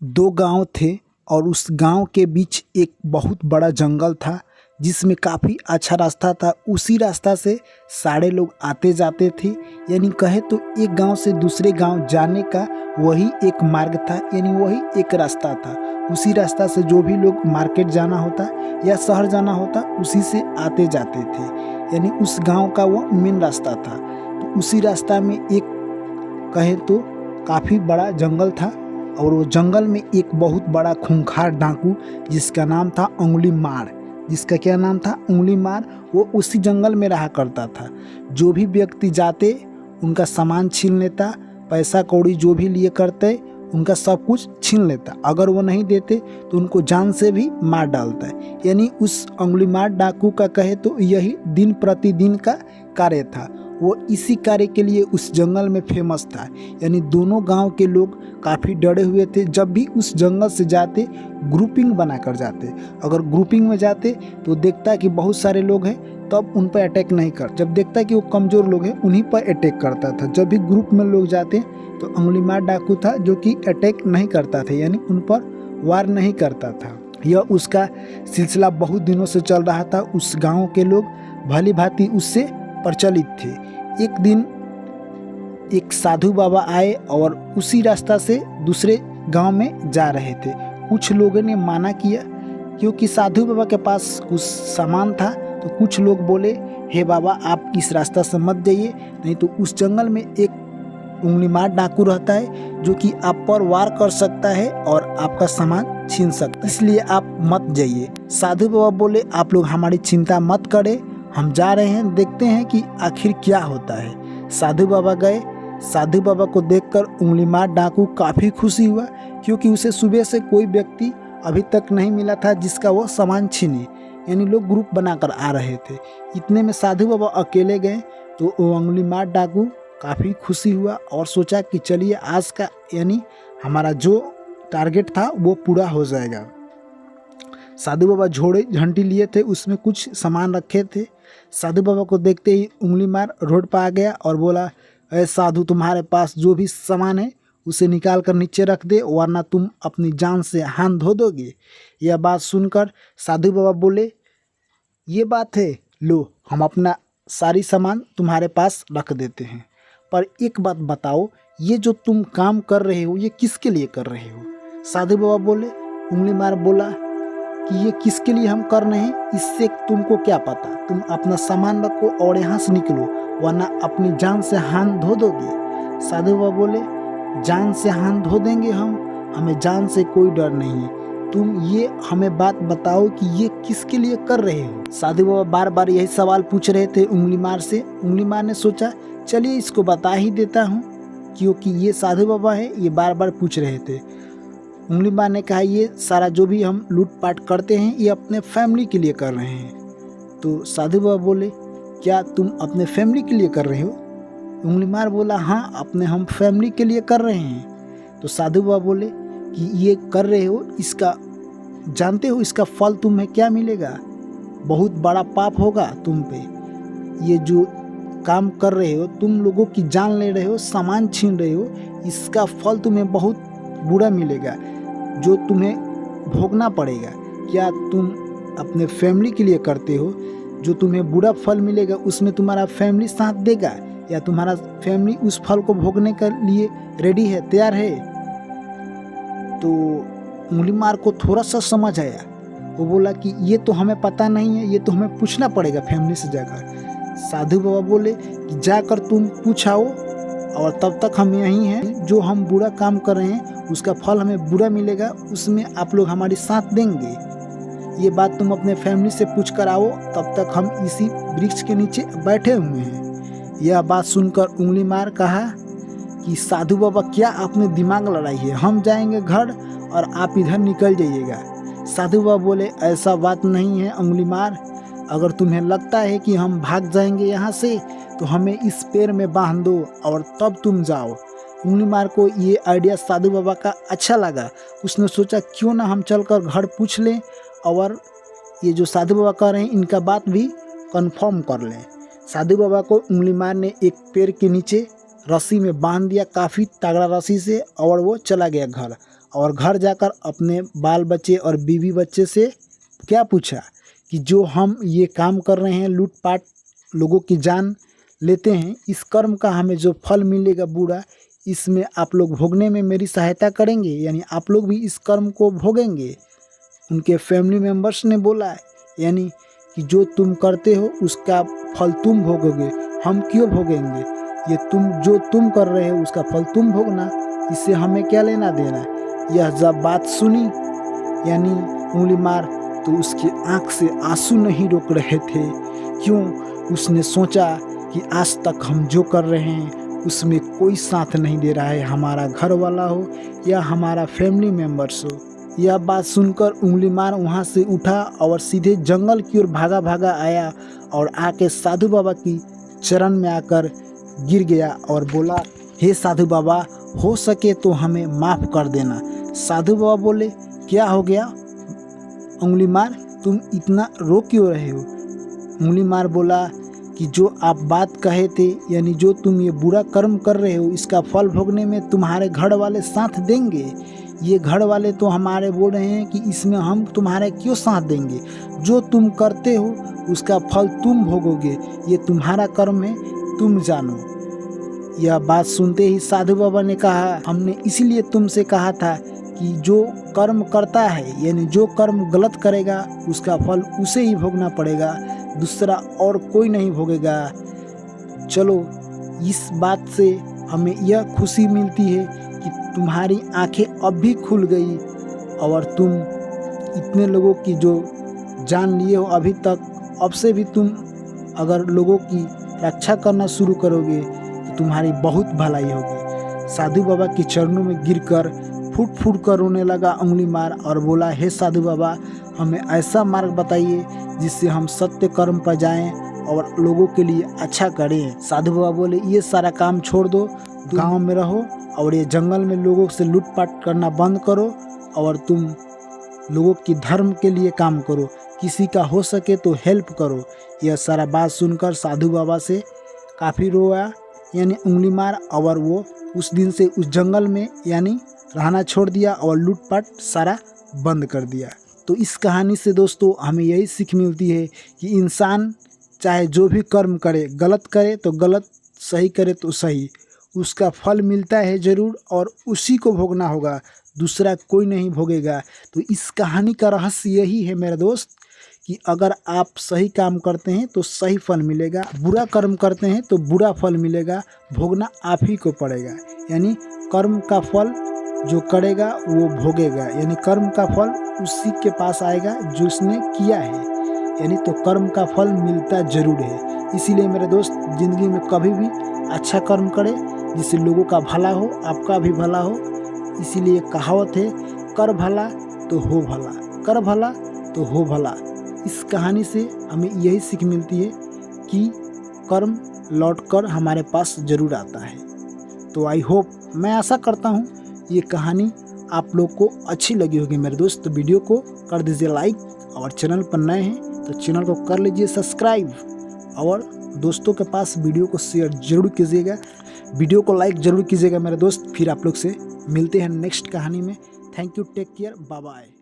दो गांव थे और उस गांव के बीच एक बहुत बड़ा जंगल था जिसमें काफ़ी अच्छा रास्ता था। उसी रास्ता से सारे लोग आते जाते थे। यानी कहे तो एक गांव से दूसरे गांव जाने का वही एक मार्ग था, यानी वही एक रास्ता था। उसी रास्ता से जो भी लोग मार्केट जाना होता या शहर जाना होता उसी से आते जाते थे। यानी उस गांव का वो मेन रास्ता था। तो उसी रास्ता में एक कहे तो काफ़ी बड़ा जंगल था और वो जंगल में एक बहुत बड़ा खूंखार डाकू जिसका नाम था उंगली मार, जिसका क्या नाम था उंगली मार, वो उसी जंगल में रहा करता था। जो भी व्यक्ति जाते उनका सामान छीन लेता, पैसा कौड़ी जो भी लिए करते उनका सब कुछ छीन लेता। अगर वो नहीं देते तो उनको जान से भी मार डालता है। यानी उस उंगली मार डाकू का कहे तो यही दिन प्रतिदिन का कार्य था। वो इसी कार्य के लिए उस जंगल में फेमस था। यानी दोनों गांव के लोग काफ़ी डरे हुए थे। जब भी उस जंगल से जाते ग्रुपिंग बना कर जाते। अगर ग्रुपिंग में जाते तो देखता कि बहुत सारे लोग हैं तब उन पर अटैक नहीं कर, जब देखता कि वो कमज़ोर लोग हैं उन्हीं पर अटैक करता था। जब भी ग्रुप में लोग जाते तो उंगली मार डाकू था जो कि अटैक नहीं करता था, यानी उन पर वार नहीं करता था। यह उसका सिलसिला बहुत दिनों से चल रहा था। उस गाँव के लोग भली भांति उससे प्रचलित थे। एक दिन एक साधु बाबा आए और उसी रास्ता से दूसरे गांव में जा रहे थे। कुछ लोगों ने माना किया क्योंकि साधु बाबा के पास कुछ सामान था। तो कुछ लोग बोले, हे बाबा आप इस रास्ता से मत जाइए, नहीं तो उस जंगल में एक उंगली मार डाकू रहता है जो कि आप पर वार कर सकता है और आपका सामान छीन सकता है, इसलिए आप मत जाइए। साधु बाबा बोले, आप लोग हमारी चिंता मत करें, हम जा रहे हैं, देखते हैं कि आखिर क्या होता है। साधु बाबा गए। साधु बाबा को देखकर उंगली मार डाकू काफ़ी खुशी हुआ क्योंकि उसे सुबह से कोई व्यक्ति अभी तक नहीं मिला था जिसका वो सामान छीने। यानी लोग ग्रुप बनाकर आ रहे थे। इतने में साधु बाबा अकेले गए तो उंगली मार डाकू काफ़ी खुशी हुआ और सोचा कि चलिए आज का यानी हमारा जो टारगेट था वो पूरा हो जाएगा। साधु बाबा झोड़े घंटी लिए थे, उसमें कुछ सामान रखे थे। साधु बाबा को देखते ही उंगली मार रोड पर आ गया और बोला, ऐ साधु तुम्हारे पास जो भी सामान है उसे निकाल कर नीचे रख दे वरना तुम अपनी जान से हाथ धो दोगे। यह बात सुनकर साधु बाबा बोले, ये बात है, लो हम अपना सारी सामान तुम्हारे पास रख देते हैं, पर एक बात बताओ, ये जो तुम काम कर रहे हो ये किसके लिए कर रहे हो? साधु बाबा बोले, उंगली मार बोला कि ये किसके लिए हम कर रहे हैं इससे तुमको क्या पता, तुम अपना सामान रखो और यहाँ से निकलो वरना अपनी जान से हाथ धो दोगे। साधु बाबा बोले, जान से हाथ धो देंगे हम, हमें जान से कोई डर नहीं है, तुम ये हमें बात बताओ कि ये किसके लिए कर रहे हो। साधु बाबा बार बार यही सवाल पूछ रहे थे उंगली मार से। उंगली मार ने सोचा चलिए इसको बता ही देता हूँ क्योंकि ये साधु बाबा है, ये बार बार पूछ रहे थे। उंगली मार ने कहा, ये सारा जो भी हम लूटपाट करते हैं ये अपने फैमिली के लिए कर रहे हैं। तो साधु बाबा बोले, क्या तुम अपने फैमिली के लिए कर रहे हो? उंगली मार बोला, हाँ अपने हम फैमिली के लिए कर रहे हैं। तो साधु बाबा बोले कि ये कर रहे हो, इसका जानते हो इसका फल तुम्हें क्या मिलेगा? बहुत बड़ा पाप होगा तुम पे। ये जो काम कर रहे हो, तुम लोगों की जान ले रहे हो, सामान छीन रहे हो, इसका फल तुम्हें बहुत बुरा मिलेगा जो तुम्हें भोगना पड़ेगा। क्या तुम अपने फैमिली के लिए करते हो? जो तुम्हें बुरा फल मिलेगा उसमें तुम्हारा फैमिली साथ देगा या तुम्हारा फैमिली उस फल को भोगने के लिए रेडी है, तैयार है? तो उंगली मार को थोड़ा सा समझ आया। वो बोला कि ये तो हमें पता नहीं है, ये तो हमें पूछना पड़ेगा फैमिली से जाकर। साधु बाबा बोले कि जाकर तुम पूछाओ और तब तक हम यहीं हैं, जो हम बुरा काम कर रहे हैं उसका फल हमें बुरा मिलेगा, उसमें आप लोग हमारी साथ देंगे। ये बात तुम अपने फैमिली से पूछ कर आओ, तब तक हम इसी वृक्ष के नीचे बैठे हुए हैं। यह बात सुनकर उंगली मार कहा कि साधु बाबा क्या आपने दिमाग लड़ाई है, हम जाएंगे घर और आप इधर निकल जाइएगा। साधु बाबा बोले, ऐसा बात नहीं है उंगली मार, अगर तुम्हें लगता है कि हम भाग जाएंगे यहाँ से तो हमें इस पेड़ में बांध दो और तब तुम जाओ। उंगली मार को ये आइडिया साधु बाबा का अच्छा लगा। उसने सोचा क्यों ना हम चलकर घर पूछ लें और ये जो साधु बाबा कह रहे हैं इनका बात भी कंफर्म कर लें। साधु बाबा को उंगली मार ने एक पेड़ के नीचे रस्सी में बांध दिया, काफ़ी तगड़ा रस्सी से, और वो चला गया घर। और घर जाकर अपने बाल बच्चे और बीवी बच्चे से क्या पूछा कि जो हम ये काम कर रहे हैं, लूटपाट लोगों की जान लेते हैं, इस कर्म का हमें जो फल मिलेगा बुरा, इसमें आप लोग भोगने में मेरी सहायता करेंगे, यानी आप लोग भी इस कर्म को भोगेंगे। उनके फैमिली मेम्बर्स ने बोला यानी कि जो तुम करते हो उसका फल तुम भोगोगे, हम क्यों भोगेंगे, ये जो तुम कर रहे हो उसका फल तुम भोगना, इससे हमें क्या लेना देना। यह जब बात सुनी यानी उंगली मार, तो उसकी आंख से आंसू नहीं रोक रहे थे। क्यों? उसने सोचा कि आज तक हम जो कर रहे हैं उसमें कोई साथ नहीं दे रहा है, हमारा घर वाला हो या हमारा फैमिली मेम्बर्स हो। यह बात सुनकर उंगली मार वहाँ से उठा और सीधे जंगल की ओर भागा भागा आया और आके साधु बाबा की चरण में आकर गिर गया और बोला, हे साधु बाबा, हो सके तो हमें माफ़ कर देना। साधु बाबा बोले, क्या हो गया उंगली मार, तुम इतना रो क्यों रहे हो। उंगली मार बोला कि जो आप बात कहे थे, यानी जो तुम ये बुरा कर्म कर रहे हो इसका फल भोगने में तुम्हारे घर वाले साथ देंगे। ये घर वाले तो हमारे बोल रहे हैं कि इसमें हम तुम्हारे क्यों साथ देंगे, जो तुम करते हो उसका फल तुम भोगोगे, ये तुम्हारा कर्म है, तुम जानो। यह बात सुनते ही साधु बाबा ने कहा, हमने इसीलिए तुमसे कहा था कि जो कर्म करता है यानी जो कर्म गलत करेगा उसका फल उसे ही भोगना पड़ेगा, दूसरा और कोई नहीं भोगेगा। चलो, इस बात से हमें यह खुशी मिलती है कि तुम्हारी आंखें अब भी खुल गई और तुम इतने लोगों की जो जान लिए हो अभी तक, अब से भी तुम अगर लोगों की रक्षा करना शुरू करोगे तो तुम्हारी बहुत भलाई होगी। साधु बाबा के चरणों में गिरकर फूट फूट कर रोने लगा उंगली मार और बोला, हे साधु बाबा, हमें ऐसा मार्ग बताइए जिससे हम सत्य कर्म पर जाएं और लोगों के लिए अच्छा करें। साधु बाबा बोले, ये सारा काम छोड़ दो, गांव में रहो और ये जंगल में लोगों से लूटपाट करना बंद करो और तुम लोगों की धर्म के लिए काम करो, किसी का हो सके तो हेल्प करो। यह सारा बात सुनकर साधु बाबा से काफ़ी रोया यानी उंगली मार, और वो उस दिन से उस जंगल में यानी रहना छोड़ दिया और लूटपाट सारा बंद कर दिया। तो इस कहानी से दोस्तों हमें यही सीख मिलती है कि इंसान चाहे जो भी कर्म करे, गलत करे तो गलत, सही करे तो सही, उसका फल मिलता है ज़रूर और उसी को भोगना होगा, दूसरा कोई नहीं भोगेगा। तो इस कहानी का रहस्य यही है मेरे दोस्त कि अगर आप सही काम करते हैं तो सही फल मिलेगा, बुरा कर्म करते हैं तो बुरा फल मिलेगा, भोगना आप ही को पड़ेगा। यानी कर्म का फल जो करेगा वो भोगेगा, यानी कर्म का फल उसी के पास आएगा जो उसने किया है, यानी तो कर्म का फल मिलता ज़रूर है। इसीलिए मेरे दोस्त, ज़िंदगी में कभी भी अच्छा कर्म करें जिससे लोगों का भला हो, आपका भी भला हो। इसीलिए कहावत है, कर भला तो हो भला, कर भला तो हो भला। इस कहानी से हमें यही सीख मिलती है कि कर्म लौटकर हमारे पास ज़रूर आता है। तो आई होप, मैं आशा करता हूँ ये कहानी आप लोग को अच्छी लगी होगी मेरे दोस्त। तो वीडियो को कर दीजिए लाइक और चैनल पर नए हैं तो चैनल को कर लीजिए सब्सक्राइब और दोस्तों के पास वीडियो को शेयर जरूर कीजिएगा, वीडियो को लाइक ज़रूर कीजिएगा मेरे दोस्त। फिर आप लोग से मिलते हैं नेक्स्ट कहानी में। Thank you, take care, bye bye.